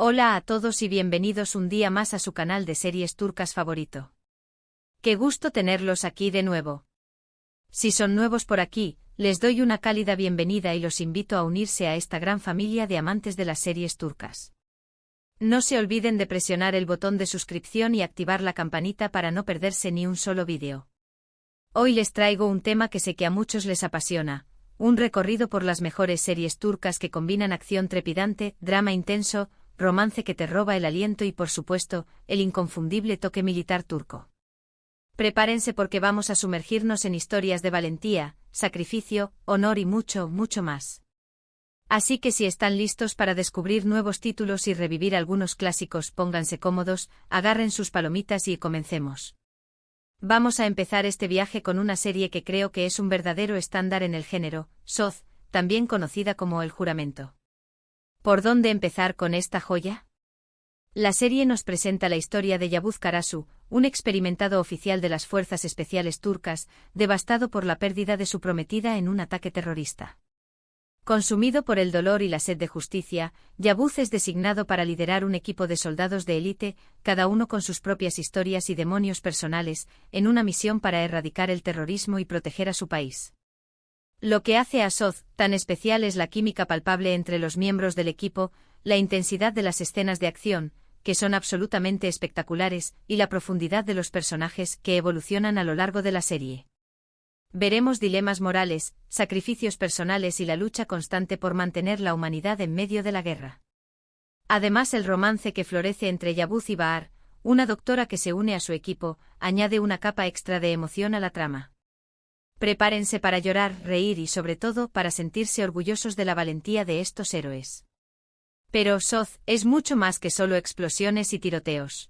Hola a todos y bienvenidos un día más a su canal de series turcas favorito. Qué gusto tenerlos aquí de nuevo. Si son nuevos por aquí, les doy una cálida bienvenida y los invito a unirse a esta gran familia de amantes de las series turcas. No se olviden de presionar el botón de suscripción y activar la campanita para no perderse ni un solo vídeo. Hoy les traigo un tema que sé que a muchos les apasiona, un recorrido por las mejores series turcas que combinan acción trepidante, drama intenso, romance que te roba el aliento y por supuesto, el inconfundible toque militar turco. Prepárense porque vamos a sumergirnos en historias de valentía, sacrificio, honor y mucho, mucho más. Así que si están listos para descubrir nuevos títulos y revivir algunos clásicos, pónganse cómodos, agarren sus palomitas y comencemos. Vamos a empezar este viaje con una serie que creo que es un verdadero estándar en el género, Soz, también conocida como El Juramento. ¿Por dónde empezar con esta joya? La serie nos presenta la historia de Yavuz Karasu, un experimentado oficial de las fuerzas especiales turcas, devastado por la pérdida de su prometida en un ataque terrorista. Consumido por el dolor y la sed de justicia, Yavuz es designado para liderar un equipo de soldados de élite, cada uno con sus propias historias y demonios personales, en una misión para erradicar el terrorismo y proteger a su país. Lo que hace a Soz tan especial es la química palpable entre los miembros del equipo, la intensidad de las escenas de acción, que son absolutamente espectaculares, y la profundidad de los personajes que evolucionan a lo largo de la serie. Veremos dilemas morales, sacrificios personales y la lucha constante por mantener la humanidad en medio de la guerra. Además, el romance que florece entre Yavuz y Bahar, una doctora que se une a su equipo, añade una capa extra de emoción a la trama. Prepárense para llorar, reír y sobre todo para sentirse orgullosos de la valentía de estos héroes. Pero Soz es mucho más que solo explosiones y tiroteos.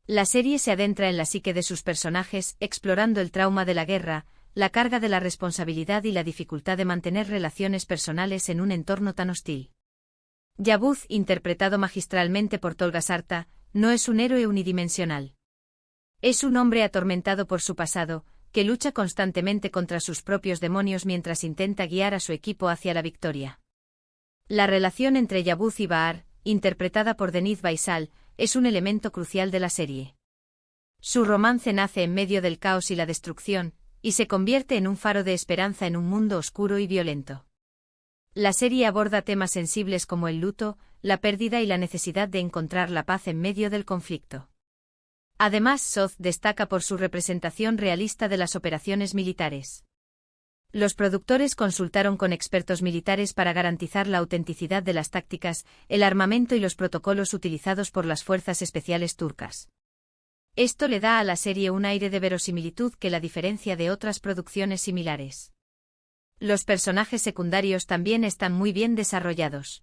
La serie se adentra en la psique de sus personajes, explorando el trauma de la guerra, la carga de la responsabilidad y la dificultad de mantener relaciones personales en un entorno tan hostil. Yavuz, interpretado magistralmente por Tolga Sarta, no es un héroe unidimensional. Es un hombre atormentado por su pasado, que lucha constantemente contra sus propios demonios mientras intenta guiar a su equipo hacia la victoria. La relación entre Yavuz y Bahar, interpretada por Deniz Baysal, es un elemento crucial de la serie. Su romance nace en medio del caos y la destrucción, y se convierte en un faro de esperanza en un mundo oscuro y violento. La serie aborda temas sensibles como el luto, la pérdida y la necesidad de encontrar la paz en medio del conflicto. Además, Soz destaca por su representación realista de las operaciones militares. Los productores consultaron con expertos militares para garantizar la autenticidad de las tácticas, el armamento y los protocolos utilizados por las fuerzas especiales turcas. Esto le da a la serie un aire de verosimilitud que la diferencia de otras producciones similares. Los personajes secundarios también están muy bien desarrollados.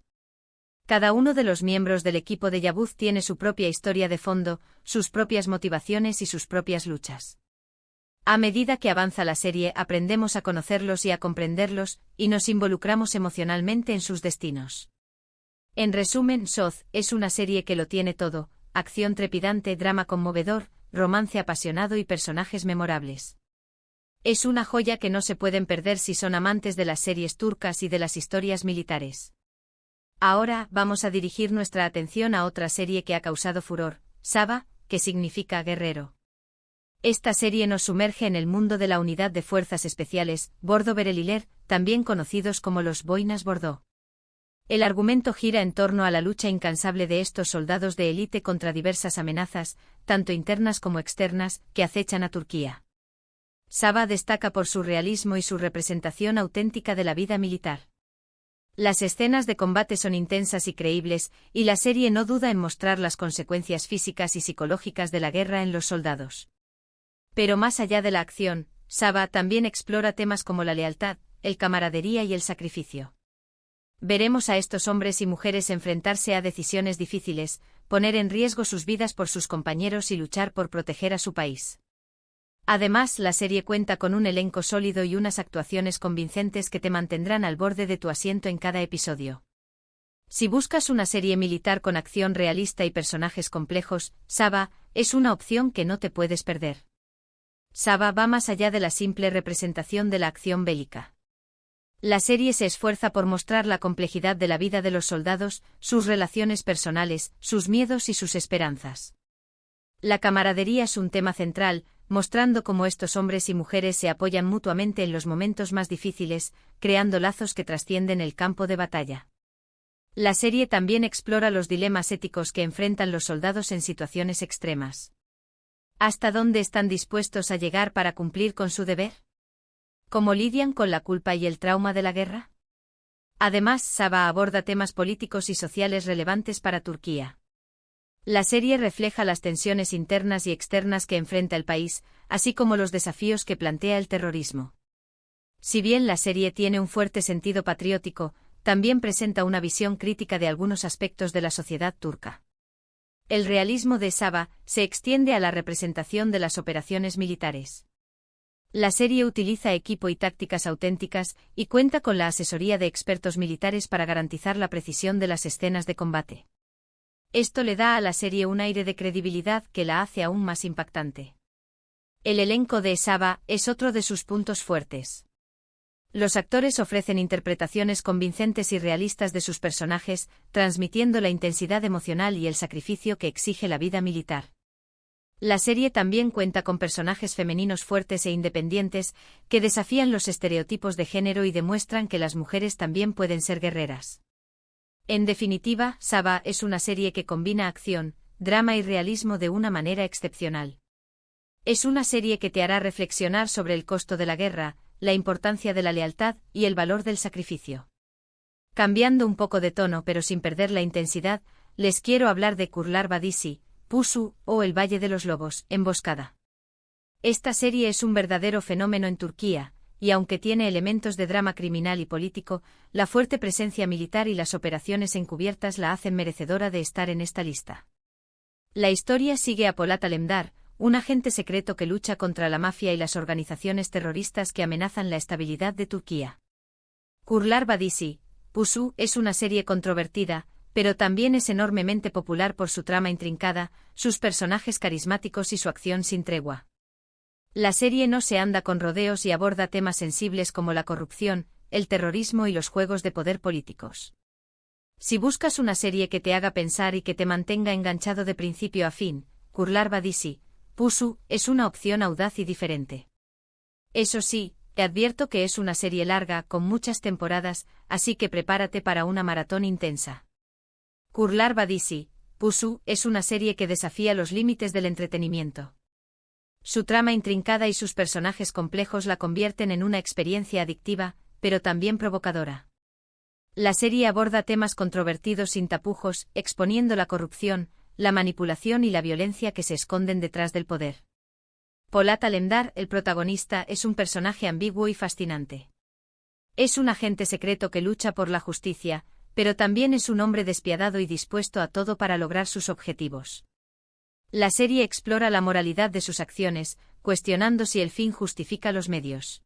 Cada uno de los miembros del equipo de Yavuz tiene su propia historia de fondo, sus propias motivaciones y sus propias luchas. A medida que avanza la serie aprendemos a conocerlos y a comprenderlos, y nos involucramos emocionalmente en sus destinos. En resumen, Soz es una serie que lo tiene todo: acción trepidante, drama conmovedor, romance apasionado y personajes memorables. Es una joya que no se pueden perder si son amantes de las series turcas y de las historias militares. Ahora vamos a dirigir nuestra atención a otra serie que ha causado furor, Saba, que significa guerrero. Esta serie nos sumerge en el mundo de la unidad de fuerzas especiales, Bordo Bereliler, también conocidos como los Boinas Bordo. El argumento gira en torno a la lucha incansable de estos soldados de élite contra diversas amenazas, tanto internas como externas, que acechan a Turquía. Saba destaca por su realismo y su representación auténtica de la vida militar. Las escenas de combate son intensas y creíbles, y la serie no duda en mostrar las consecuencias físicas y psicológicas de la guerra en los soldados. Pero más allá de la acción, Saba también explora temas como la lealtad, el camaradería y el sacrificio. Veremos a estos hombres y mujeres enfrentarse a decisiones difíciles, poner en riesgo sus vidas por sus compañeros y luchar por proteger a su país. Además, la serie cuenta con un elenco sólido y unas actuaciones convincentes que te mantendrán al borde de tu asiento en cada episodio. Si buscas una serie militar con acción realista y personajes complejos, Saba es una opción que no te puedes perder. Saba va más allá de la simple representación de la acción bélica. La serie se esfuerza por mostrar la complejidad de la vida de los soldados, sus relaciones personales, sus miedos y sus esperanzas. La camaradería es un tema central, mostrando cómo estos hombres y mujeres se apoyan mutuamente en los momentos más difíciles, creando lazos que trascienden el campo de batalla. La serie también explora los dilemas éticos que enfrentan los soldados en situaciones extremas. ¿Hasta dónde están dispuestos a llegar para cumplir con su deber? ¿Cómo lidian con la culpa y el trauma de la guerra? Además, Saba aborda temas políticos y sociales relevantes para Turquía. La serie refleja las tensiones internas y externas que enfrenta el país, así como los desafíos que plantea el terrorismo. Si bien la serie tiene un fuerte sentido patriótico, también presenta una visión crítica de algunos aspectos de la sociedad turca. El realismo de Saba se extiende a la representación de las operaciones militares. La serie utiliza equipo y tácticas auténticas y cuenta con la asesoría de expertos militares para garantizar la precisión de las escenas de combate. Esto le da a la serie un aire de credibilidad que la hace aún más impactante. El elenco de Saba es otro de sus puntos fuertes. Los actores ofrecen interpretaciones convincentes y realistas de sus personajes, transmitiendo la intensidad emocional y el sacrificio que exige la vida militar. La serie también cuenta con personajes femeninos fuertes e independientes, que desafían los estereotipos de género y demuestran que las mujeres también pueden ser guerreras. En definitiva, Saba es una serie que combina acción, drama y realismo de una manera excepcional. Es una serie que te hará reflexionar sobre el costo de la guerra, la importancia de la lealtad y el valor del sacrificio. Cambiando un poco de tono pero sin perder la intensidad, les quiero hablar de Kurtlar Vadisi, Pusu, o El Valle de los Lobos, Emboscada. Esta serie es un verdadero fenómeno en Turquía, y aunque tiene elementos de drama criminal y político, la fuerte presencia militar y las operaciones encubiertas la hacen merecedora de estar en esta lista. La historia sigue a Polat Alemdar, un agente secreto que lucha contra la mafia y las organizaciones terroristas que amenazan la estabilidad de Turquía. Kurtlar Vadisi, Pusu, es una serie controvertida, pero también es enormemente popular por su trama intrincada, sus personajes carismáticos y su acción sin tregua. La serie no se anda con rodeos y aborda temas sensibles como la corrupción, el terrorismo y los juegos de poder políticos. Si buscas una serie que te haga pensar y que te mantenga enganchado de principio a fin, Kurtlar Vadisi, Pusu, es una opción audaz y diferente. Eso sí, te advierto que es una serie larga, con muchas temporadas, así que prepárate para una maratón intensa. Kurtlar Vadisi, Pusu, es una serie que desafía los límites del entretenimiento. Su trama intrincada y sus personajes complejos la convierten en una experiencia adictiva, pero también provocadora. La serie aborda temas controvertidos sin tapujos, exponiendo la corrupción, la manipulación y la violencia que se esconden detrás del poder. Polat Alemdar, el protagonista, es un personaje ambiguo y fascinante. Es un agente secreto que lucha por la justicia, pero también es un hombre despiadado y dispuesto a todo para lograr sus objetivos. La serie explora la moralidad de sus acciones, cuestionando si el fin justifica los medios.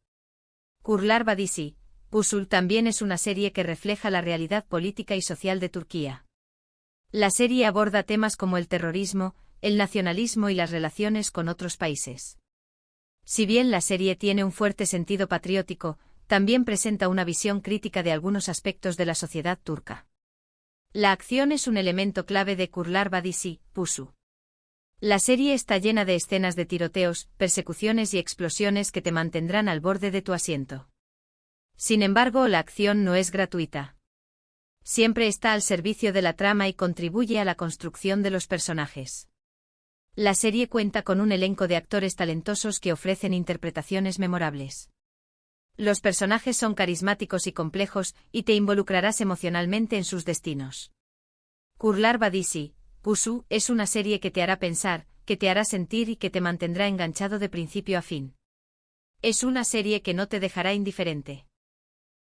Kurtlar Vadisi, Pusu también es una serie que refleja la realidad política y social de Turquía. La serie aborda temas como el terrorismo, el nacionalismo y las relaciones con otros países. Si bien la serie tiene un fuerte sentido patriótico, también presenta una visión crítica de algunos aspectos de la sociedad turca. La acción es un elemento clave de Kurtlar Vadisi, Pusu. La serie está llena de escenas de tiroteos, persecuciones y explosiones que te mantendrán al borde de tu asiento. Sin embargo, la acción no es gratuita. Siempre está al servicio de la trama y contribuye a la construcción de los personajes. La serie cuenta con un elenco de actores talentosos que ofrecen interpretaciones memorables. Los personajes son carismáticos y complejos, y te involucrarás emocionalmente en sus destinos. Kurtlar Vadisi, Pusu, es una serie que te hará pensar, que te hará sentir y que te mantendrá enganchado de principio a fin. Es una serie que no te dejará indiferente.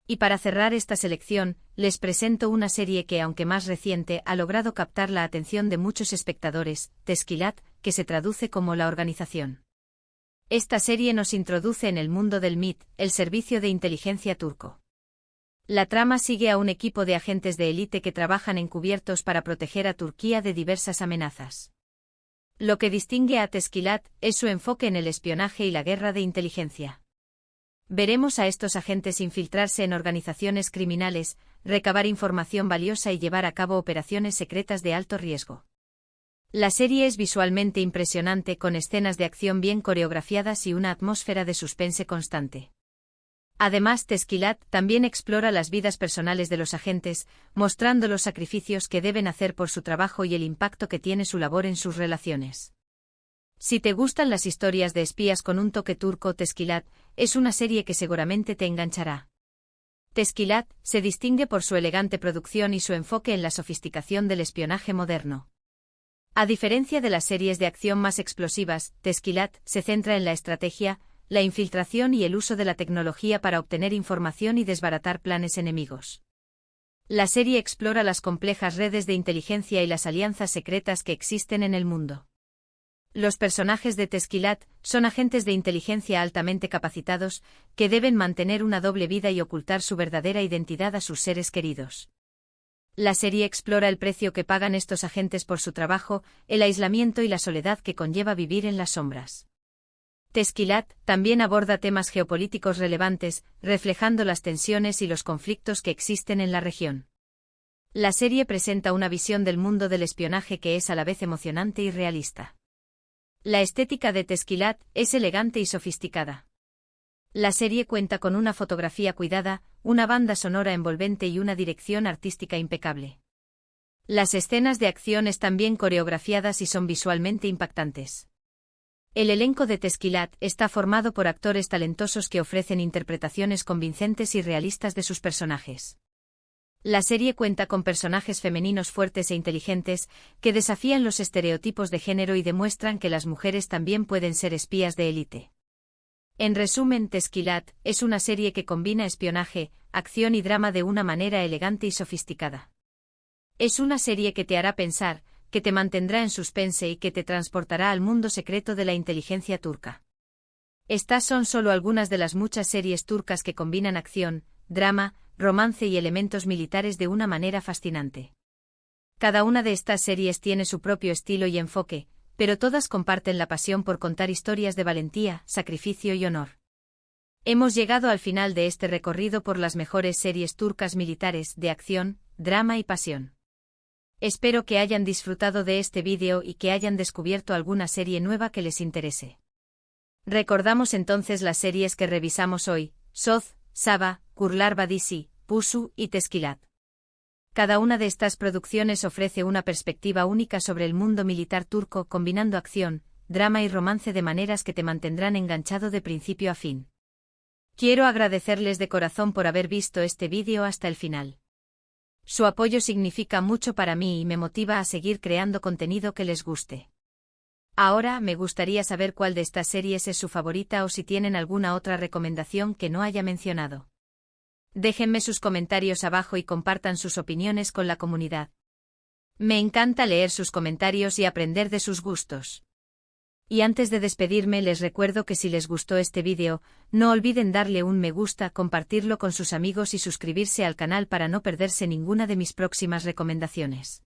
Y para cerrar esta selección, les presento una serie que, aunque más reciente, ha logrado captar la atención de muchos espectadores, Teşkilat, que se traduce como la organización. Esta serie nos introduce en el mundo del MİT, el servicio de inteligencia turco. La trama sigue a un equipo de agentes de élite que trabajan encubiertos para proteger a Turquía de diversas amenazas. Lo que distingue a Teşkilat es su enfoque en el espionaje y la guerra de inteligencia. Veremos a estos agentes infiltrarse en organizaciones criminales, recabar información valiosa y llevar a cabo operaciones secretas de alto riesgo. La serie es visualmente impresionante, con escenas de acción bien coreografiadas y una atmósfera de suspense constante. Además, Tezquilat también explora las vidas personales de los agentes, mostrando los sacrificios que deben hacer por su trabajo y el impacto que tiene su labor en sus relaciones. Si te gustan las historias de espías con un toque turco, Tezquilat es una serie que seguramente te enganchará. Tezquilat se distingue por su elegante producción y su enfoque en la sofisticación del espionaje moderno. A diferencia de las series de acción más explosivas, Tezquilat se centra en la estrategia, la infiltración y el uso de la tecnología para obtener información y desbaratar planes enemigos. La serie explora las complejas redes de inteligencia y las alianzas secretas que existen en el mundo. Los personajes de Tezquilat son agentes de inteligencia altamente capacitados, que deben mantener una doble vida y ocultar su verdadera identidad a sus seres queridos. La serie explora el precio que pagan estos agentes por su trabajo, el aislamiento y la soledad que conlleva vivir en las sombras. Tezquilat también aborda temas geopolíticos relevantes, reflejando las tensiones y los conflictos que existen en la región. La serie presenta una visión del mundo del espionaje que es a la vez emocionante y realista. La estética de Tezquilat es elegante y sofisticada. La serie cuenta con una fotografía cuidada, una banda sonora envolvente y una dirección artística impecable. Las escenas de acción están bien coreografiadas y son visualmente impactantes. El elenco de Tezquilat está formado por actores talentosos que ofrecen interpretaciones convincentes y realistas de sus personajes. La serie cuenta con personajes femeninos fuertes e inteligentes, que desafían los estereotipos de género y demuestran que las mujeres también pueden ser espías de élite. En resumen, Tezquilat es una serie que combina espionaje, acción y drama de una manera elegante y sofisticada. Es una serie que te hará pensar, que te mantendrá en suspense y que te transportará al mundo secreto de la inteligencia turca. Estas son solo algunas de las muchas series turcas que combinan acción, drama, romance y elementos militares de una manera fascinante. Cada una de estas series tiene su propio estilo y enfoque, pero todas comparten la pasión por contar historias de valentía, sacrificio y honor. Hemos llegado al final de este recorrido por las mejores series turcas militares de acción, drama y pasión. Espero que hayan disfrutado de este vídeo y que hayan descubierto alguna serie nueva que les interese. Recordamos entonces las series que revisamos hoy: Soz, Saba, Kurtlar Vadisi, Pusu y Tezquilat. Cada una de estas producciones ofrece una perspectiva única sobre el mundo militar turco, combinando acción, drama y romance de maneras que te mantendrán enganchado de principio a fin. Quiero agradecerles de corazón por haber visto este vídeo hasta el final. Su apoyo significa mucho para mí y me motiva a seguir creando contenido que les guste. Ahora me gustaría saber cuál de estas series es su favorita o si tienen alguna otra recomendación que no haya mencionado. Déjenme sus comentarios abajo y compartan sus opiniones con la comunidad. Me encanta leer sus comentarios y aprender de sus gustos. Y antes de despedirme les recuerdo que si les gustó este vídeo, no olviden darle un me gusta, compartirlo con sus amigos y suscribirse al canal para no perderse ninguna de mis próximas recomendaciones.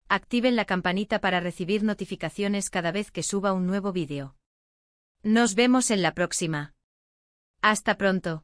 Activen la campanita para recibir notificaciones cada vez que suba un nuevo vídeo. Nos vemos en la próxima. Hasta pronto.